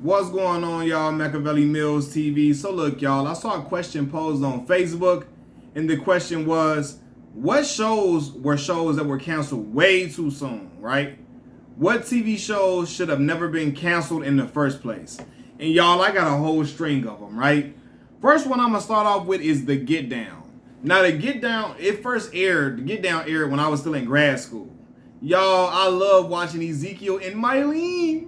What's going on, y'all? Machiavelli Mills TV. So look, y'all, I saw a question posed on Facebook, and the question was, what shows that were canceled way too soon, right? What TV shows should have never been canceled in the first place? And y'all, I got a whole string of them, right? First one I'm gonna start off with is The Get Down. Now, The Get Down, The Get Down aired when I was still in grad school. Y'all, I love watching Ezekiel and Mylene.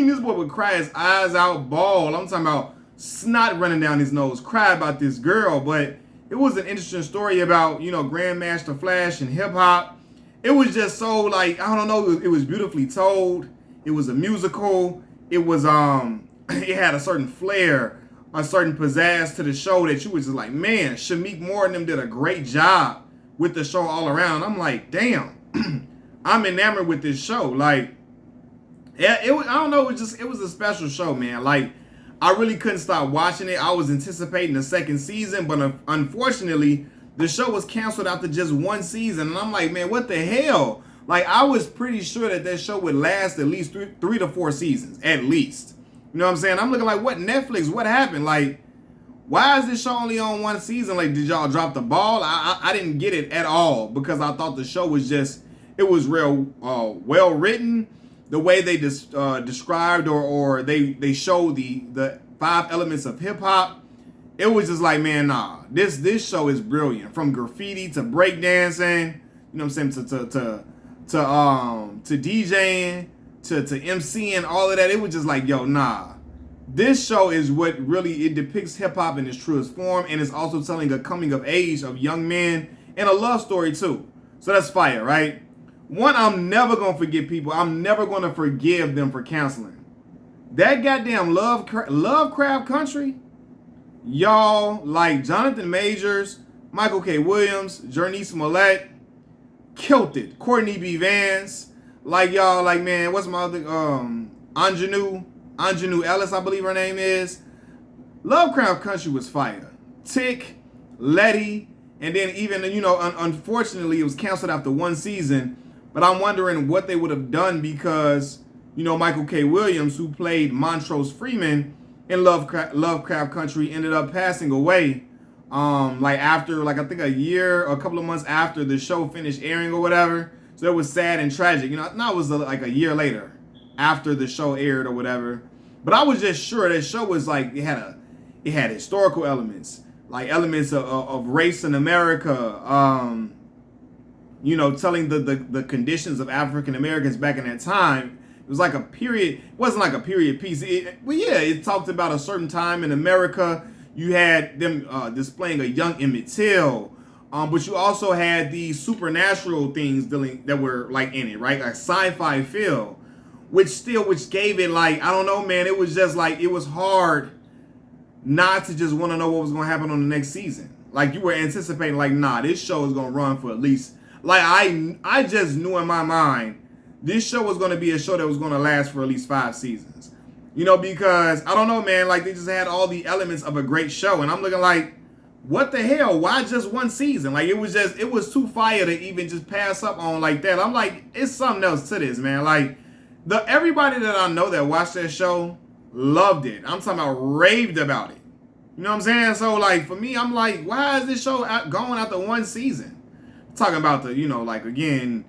This boy would cry his eyes out, bawl. I'm talking about snot running down his nose, cry about this girl. But it was an interesting story about, Grandmaster Flash and hip hop. It was just so, like, I don't know, it was beautifully told. It was a musical. It was, it had a certain flair, a certain pizzazz to the show that you was just like, man, Shamik Moore and them did a great job with the show all around. I'm like, damn, I'm enamored with this show. Like, yeah, I don't know, it was a special show, man. Like, I really couldn't stop watching it. I was anticipating the second season, but unfortunately, the show was canceled after just one season. And I'm like, man, what the hell? Like, I was pretty sure that show would last at least three to four seasons, at least. You know what I'm saying? I'm looking like, what, Netflix? What happened? Like, why is this show only on one season? Like, did y'all drop the ball? I didn't get it at all because I thought the show was it was real well written. The way they described or they showed the 5 elements of hip hop, it was just like, man, nah, this show is brilliant. From graffiti to breakdancing, you know what I'm saying, to DJing, to MCing, all of that. It was just like, yo, nah. This show is what really, it depicts hip-hop in its truest form, and it's also telling a coming of age of young men and a love story too. So that's fire, right? One, I'm never going to forget people. I'm never going to forgive them for canceling. That goddamn Lovecraft Country, y'all, like Jonathan Majors, Michael K. Williams, Journey Smollett, killed it. Courtney B. Vance, like y'all, like, man, what's my other, Anjanou Ellis, I believe her name is. Lovecraft Country was fire. Tick, Letty, and then even, unfortunately, it was canceled after one season. But I'm wondering what they would have done because, Michael K. Williams, who played Montrose Freeman in Lovecraft Country, ended up passing away. After, I think a couple of months after the show finished airing or whatever. So it was sad and tragic. Now it was like a year later after the show aired or whatever. But I was just sure that show was like, it had historical elements, like elements of race in America, telling the conditions of African Americans back in that time. It was like a period, it wasn't like a period piece. It talked about a certain time in America. You had them displaying a young Emmett Till, but you also had these supernatural things that were like in it, right? Like sci-fi feel. Which gave it, like, I don't know, man. It was just like, it was hard not to just want to know what was going to happen on the next season. Like, you were anticipating, like, nah, this show is going to run for at least, like, I just knew in my mind, this show was going to be a show that was going to last for at least 5 seasons. Because, I don't know, man, like, they just had all the elements of a great show. And I'm looking like, what the hell? Why just one season? Like, it was too fire to even just pass up on like that. I'm like, it's something else to this, man. Like, everybody that I know that watched that show loved it. I'm talking about raved about it. You know what I'm saying? So, like, for me, I'm like, why is this show going after one season? Talking about the, again,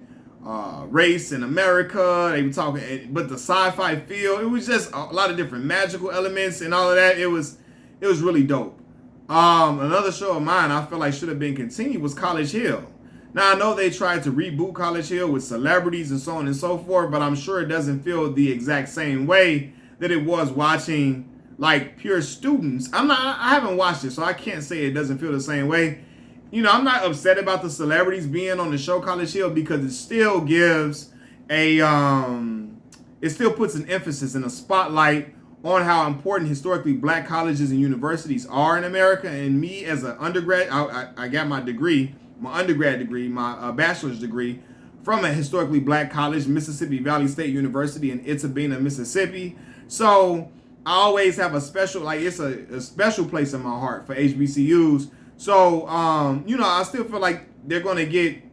race in America. They were talking, but the sci-fi feel, it was just a lot of different magical elements and all of that. It was really dope. Another show of mine I feel like should have been continued was College Hill. Now, I know they tried to reboot College Hill with celebrities and so on and so forth, but I'm sure it doesn't feel the exact same way that it was watching, like, pure students. I haven't watched it, so I can't say it doesn't feel the same way. I'm not upset about the celebrities being on the show College Hill because it still gives it still puts an emphasis and a spotlight on how important historically black colleges and universities are in America. And me as an undergrad, I got my degree, my undergrad degree, my bachelor's degree from a historically black college, Mississippi Valley State University in Itabena, Mississippi. So I always have a special, like, it's a special place in my heart for HBCUs. So, I still feel like they're going to get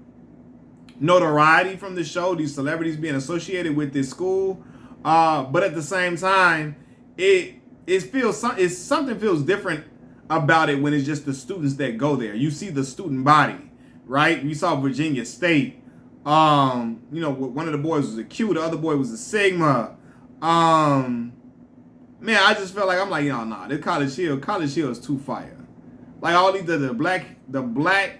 notoriety from the show, these celebrities being associated with this school. But at the same time, something feels different about it when it's just the students that go there. You see the student body, right? We saw Virginia State. One of the boys was a Q, the other boy was a Sigma. Man, I just felt like, I'm like, nah, this College Hill is too fire. Like all the black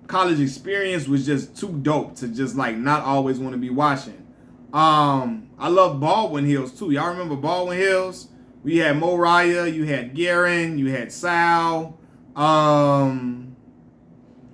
college experience was just too dope to just like not always want to be watching. I love Baldwin Hills too. Y'all remember Baldwin Hills? We had Moriah, you had Garen, you had Sal.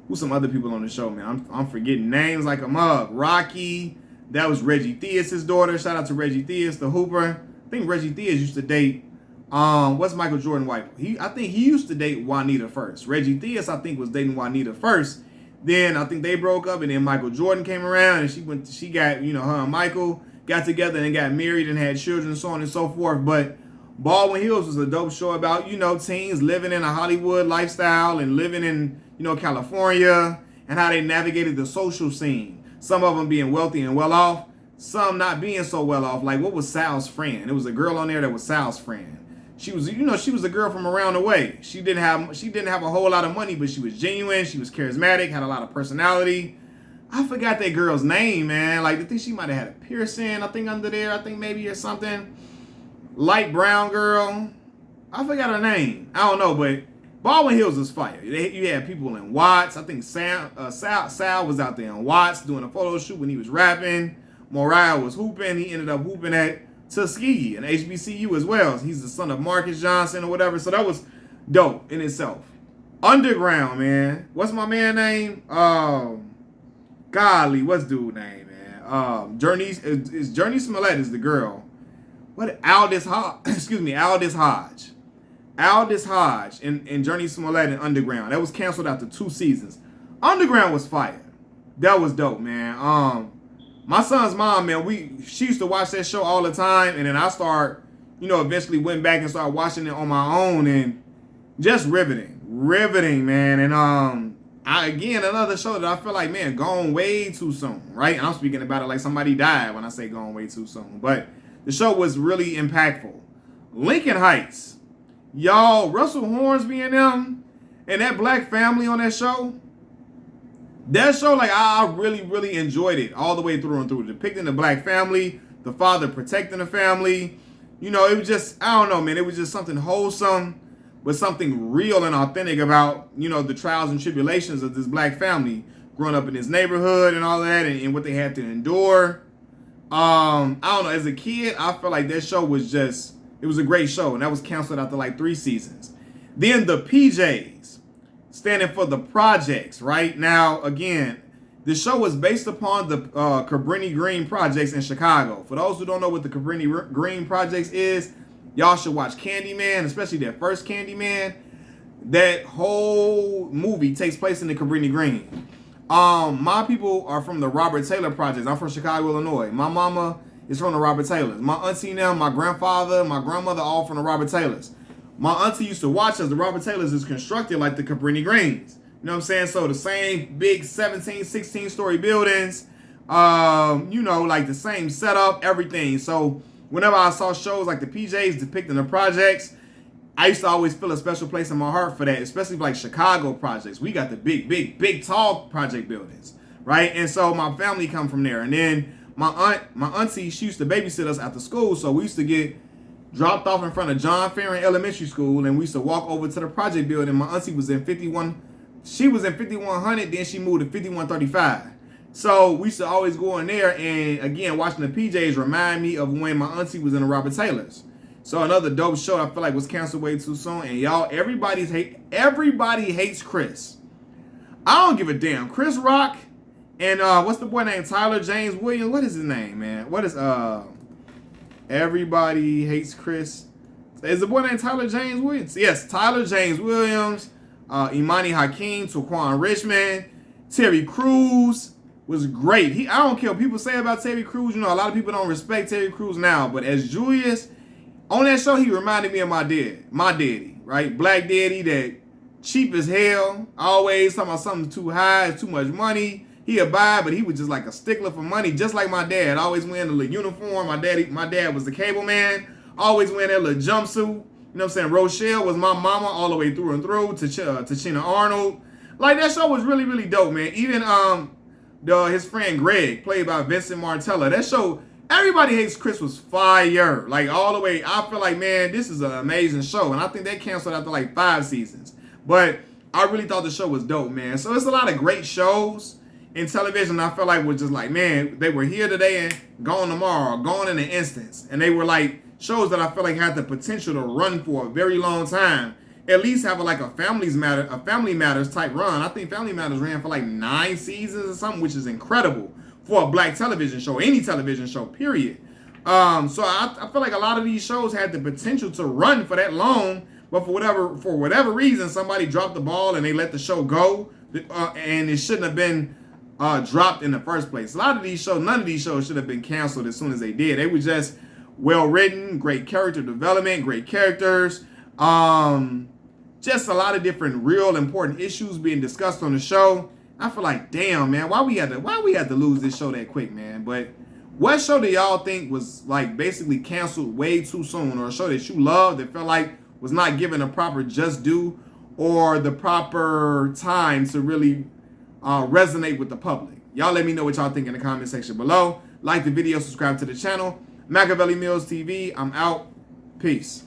Who's some other people on the show, man? I'm forgetting names like a mug. Rocky, that was Reggie Theus' daughter. Shout out to Reggie Theus, the Hooper. I think Reggie Theus used to date, what's Michael Jordan wife? I think he used to date Juanita first. Reggie Theus, I think, was dating Juanita first. Then I think they broke up, and then Michael Jordan came around, and she got, her and Michael got together and got married and had children, so on and so forth. But Baldwin Hills was a dope show about, teens living in a Hollywood lifestyle and living in, California, and how they navigated the social scene. Some of them being wealthy and well off, some not being so well off. Like, what was Sal's friend? There was a girl on there that was Sal's friend. She was, she was a girl from around the way. She didn't have a whole lot of money, but she was genuine. She was charismatic, had a lot of personality. I forgot that girl's name, man. Like, I think she might have had a piercing, I think, under there. I think maybe or something. Light brown girl. I forgot her name. I don't know, but Baldwin Hills was fire. You had people in Watts. I think Sal was out there in Watts doing a photo shoot when he was rapping. Moriah was hooping. He ended up hooping at Tuskegee and HBCU as well. He's the son of Marcus Johnson or whatever. So that was dope in itself. Underground, man. What's my man name? Golly, what's dude name, man? Journey Smollett is the girl. What? Aldous Hodge. Excuse me, Aldous Hodge. Aldous Hodge and Journey Smollett in Underground. That was canceled after 2 seasons. Underground was fire. That was dope, man. My son's mom, man, she used to watch that show all the time, and then I eventually went back and started watching it on my own, and just riveting, man. And again, another show that I feel like, man, gone way too soon, right? And I'm speaking about it like somebody died when I say gone way too soon, but the show was really impactful. Lincoln Heights. Y'all, Russell Hornsby and them, and that black family on that show, like, I really, really enjoyed it all the way through and through. Depicting the black family, the father protecting the family. It was just, I don't know, man. It was just something wholesome, but something real and authentic about, the trials and tribulations of this black family growing up in this neighborhood and all that, and what they had to endure. I don't know. As a kid, I felt like that show was just, it was a great show, and that was canceled after like 3 seasons. Then the PJs, standing for the projects, right? Now, again, the show was based upon the Cabrini Green projects in Chicago. For those who don't know what the Cabrini Green projects is, y'all should watch Candyman, especially that first Candyman. That whole movie takes place in the Cabrini Green. My people are from the Robert Taylor projects. I'm from Chicago, Illinois. My mama is from the Robert Taylors. My auntie now, my grandfather, my grandmother, all from the Robert Taylors. My auntie used to watch as the Robert Taylors is constructed like the Cabrini Greens. You know what I'm saying? So the same big 17, 16 story buildings, like the same setup, everything. So whenever I saw shows like the PJs depicting the projects, I used to always feel a special place in my heart for that, especially like Chicago projects. We got the big, tall project buildings, right? And so my family come from there. And then my auntie, she used to babysit us after school, so we used to get dropped off in front of John Farron Elementary School, and we used to walk over to the project building. My auntie was in 51. She was in 5100, then she moved to 5135. So we used to always go in there, and again, watching the PJs remind me of when my auntie was in the Robert Taylors. So another dope show I feel like was canceled way too soon. And y'all, everybody hates Chris. I don't give a damn. Chris Rock and what's the boy named Tyler James Williams? What is his name, man? What is everybody hates Chris? Is the boy named Tyler James Williams? Yes, Tyler James Williams, Imani Hakeem, Taquan Richmond, Terry Crews was great. I don't care what people say about Terry Crews. A lot of people don't respect Terry Crews now, but as Julius on that show, he reminded me of my daddy, right? Black daddy that cheap as hell, always talking about something too high, too much money. he abide, but he was just like a stickler for money, just like my dad. Always wearing a little uniform. My dad was the cable man. Always wearing that little jumpsuit. You know what I'm saying? Rochelle was my mama all the way through and through. Tachina Arnold. Like, that show was really, really dope, man. Even his friend Greg, played by Vincent Martella. That show, Everybody Hates Chris, was fire. Like, all the way. I feel like, man, this is an amazing show. And I think they canceled after like 5 seasons. But I really thought the show was dope, man. So it's a lot of great shows in television. I felt like was just like, man, they were here today and gone tomorrow, gone in an instance. And they were like shows that I feel like had the potential to run for a very long time. At least have a Family Matters type run. I think Family Matters ran for like 9 seasons or something, which is incredible for a black television show, any television show, period. So I feel like a lot of these shows had the potential to run for that long, but for whatever reason, somebody dropped the ball and they let the show go, and it shouldn't have been dropped in the first place. A lot of these shows, none of these shows should have been canceled as soon as they did. They were just well written, great character development, great characters. Just a lot of different real important issues being discussed on the show. I feel like, damn, man, why we had to lose this show that quick, man? But what show do y'all think was like basically canceled way too soon, or a show that you loved that felt like was not given a proper just due or the proper time to really resonate with the public? Y'all let me know what y'all think in the comment section below. Like the video, subscribe to the channel. Machiavelli Mills TV, I'm out. Peace.